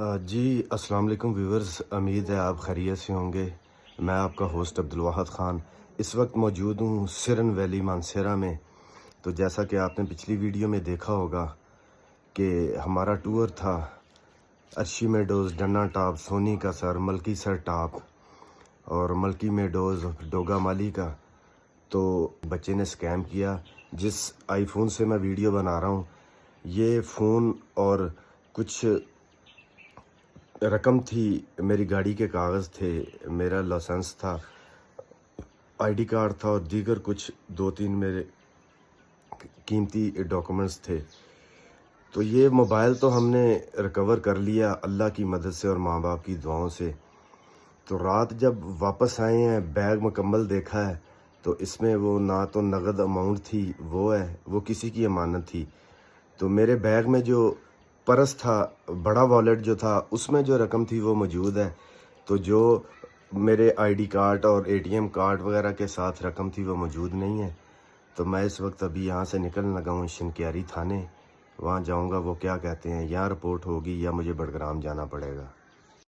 جی السلام علیکم ویورز، امید ہے آپ خیریت سے ہوں گے۔ میں آپ کا ہوسٹ عبدالواحد خان اس وقت موجود ہوں سرن ویلی مانسیرا میں۔ تو جیسا کہ آپ نے پچھلی ویڈیو میں دیکھا ہوگا کہ ہمارا ٹور تھا ارشی میڈوز، ڈنا ٹاپ، سونی کا سر، ملکی سر ٹاپ اور ملکی میڈوز، ڈوگا مالی کا۔ تو بچے نے سکیم کیا جس آئی فون سے میں ویڈیو بنا رہا ہوں۔ یہ فون اور کچھ رقم تھی، میری گاڑی کے کاغذ تھے، میرا لائسنس تھا، آئی ڈی کارڈ تھا اور دیگر کچھ 2-3 میرے قیمتی ڈاکومنٹس تھے۔ تو یہ موبائل تو ہم نے ریکور کر لیا اللہ کی مدد سے اور ماں باپ کی دعاؤں سے۔ تو رات جب واپس آئے ہیں، بیگ مکمل دیکھا ہے تو اس میں وہ نہ تو نقد اماؤنٹ تھی، وہ کسی کی امانت تھی۔ تو میرے بیگ میں جو پرس تھا، بڑا والیٹ جو تھا، اس میں جو رقم تھی وہ موجود ہے۔ تو جو میرے آئی ڈی کارڈ اور اے ٹی ایم کارڈ وغیرہ کے ساتھ رقم تھی وہ موجود نہیں ہے۔ تو میں اس وقت ابھی یہاں سے نکلنے لگا ہوں شنکیاری تھانے، وہاں جاؤں گا، وہ کیا کہتے ہیں، یا رپورٹ ہوگی یا مجھے بڑگرام جانا پڑے گا۔